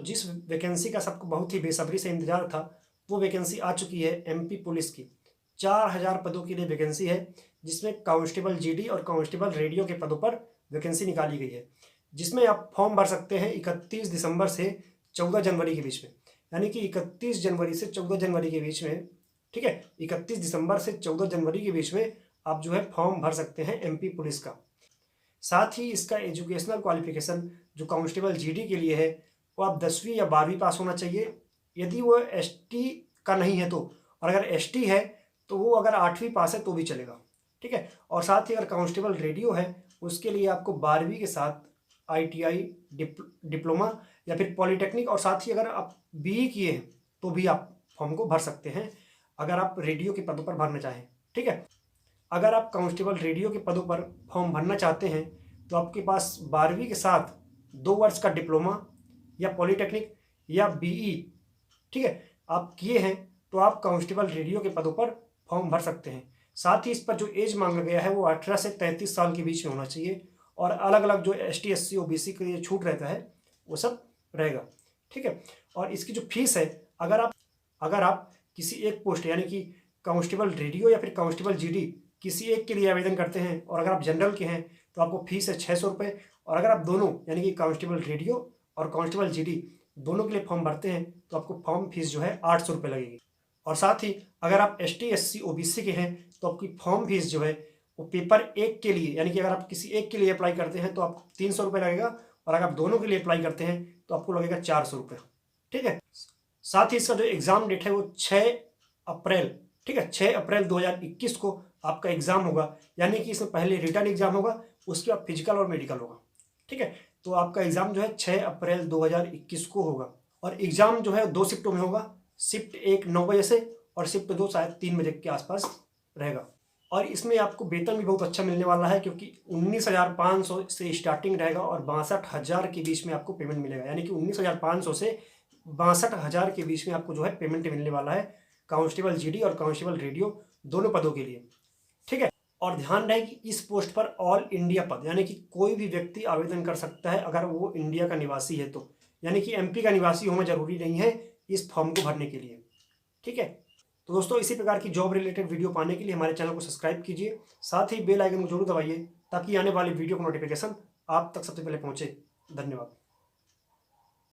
जिस वैकेंसी का सबको बहुत ही बेसब्री से इंतजार था वो वैकेंसी आ चुकी है एमपी पुलिस की। 4000 पदों के लिए वैकेंसी है, जिसमें कांस्टेबल जीडी और कांस्टेबल रेडियो के पदों पर वैकेंसी निकाली गई है, जिसमें आप फॉर्म भर सकते हैं 31 दिसंबर से 14 जनवरी के बीच में। यानी कि 31 जनवरी से 14 जनवरी के बीच में, ठीक है, 31 दिसंबर से 14 जनवरी के बीच में आप जो है फॉर्म भर सकते हैं एमपी पुलिस का। साथ ही इसका एजुकेशनल क्वालिफिकेशन जो कांस्टेबल जीडी के लिए है वो आप 10वीं या 12वीं पास होना चाहिए, यदि वो एसटी का नहीं है तो। और अगर एसटी है तो वो अगर 8वीं पास है तो भी चलेगा, ठीक है। और साथ ही अगर कांस्टेबल रेडियो है उसके लिए आपको 12वीं के साथ आईटीआई, डिप्लोमा या फिर पॉलीटेक्निक, और साथ ही अगर आप बीई किए हैं तो भी आप फॉर्म को भर सकते हैं अगर आप रेडियो के पदों पर भरना चाहें, ठीक है। अगर आप कांस्टेबल रेडियो के पदों पर फॉर्म भरना चाहते हैं तो आपके पास 12वीं के साथ 2 वर्ष का डिप्लोमा या पॉलीटेक्निक या बीई, ठीक है, आप किए हैं तो आप कांस्टेबल रेडियो के पदों पर फॉर्म भर सकते हैं। साथ ही इस पर जो एज मांगा गया है वो 18 से 33 साल के बीच में होना चाहिए, और अलग अलग जो एसटी, एससी, ओबीसी के लिए छूट रहता है वो सब रहेगा, ठीक है। और इसकी जो फीस है, अगर आप किसी एक पोस्ट यानी कि कांस्टेबल रेडियो या फिर कांस्टेबल जीडी किसी एक के लिए आवेदन करते हैं और अगर आप जनरल के हैं तो आपको फीस है 600 रुपये, और अगर आप दोनों यानी कि कांस्टेबल रेडियो और कांस्टेबल जीडी दोनों के लिए फॉर्म भरते हैं तो आपको फॉर्म फीस जो है 800 रुपये लगेगी। और साथ ही अगर आप एसटी, एससी, ओबीसी के हैं तो आपकी फॉर्म फीस जो है वो पेपर एक के लिए, यानी कि अगर आप किसी एक के लिए अप्लाई करते हैं तो आपको 300 रुपये लगेगा, और अगर आप दोनों के लिए अप्लाई करते हैं तो आपको लगेगा 400 रुपये, ठीक है। साथ ही इसका जो एग्ज़ाम डेट है वो 6 अप्रैल, ठीक है, 6 अप्रैल 2021 को आपका एग्ज़ाम होगा। यानी कि इसमें पहले रिटर्न एग्ज़ाम होगा, उसके बाद फिजिकल और मेडिकल होगा, ठीक है। तो आपका एग्ज़ाम जो है 6 अप्रैल 2021 को होगा, और एग्ज़ाम जो है 2 शिफ्टों में होगा। शिफ्ट 1 9 बजे से और शिफ्ट 2 शायद 3 बजे के आसपास रहेगा। और इसमें आपको वेतन भी बहुत अच्छा मिलने वाला है, क्योंकि 19,500 से स्टार्टिंग रहेगा और 62,000 के बीच में आपको पेमेंट मिलेगा। यानी कि 19,500 से 62,000 के बीच में आपको जो है पेमेंट मिलने वाला है कांस्टेबल जीडी और कांस्टेबल रेडियो दोनों पदों के लिए, ठीक है। और ध्यान रहे कि इस पोस्ट पर ऑल इंडिया पद, यानी कि कोई भी व्यक्ति आवेदन कर सकता है अगर वो इंडिया का निवासी है तो, यानी कि एमपी का निवासी होना जरूरी नहीं है इस फॉर्म को भरने के लिए, ठीक है। तो दोस्तों, इसी प्रकार की जॉब रिलेटेड वीडियो पाने के लिए हमारे चैनल को सब्सक्राइब कीजिए, साथ ही बेल आइकन को जरूर दबाइए ताकि आने वाली वीडियो का नोटिफिकेशन आप तक सबसे पहले पहुंचे। धन्यवाद।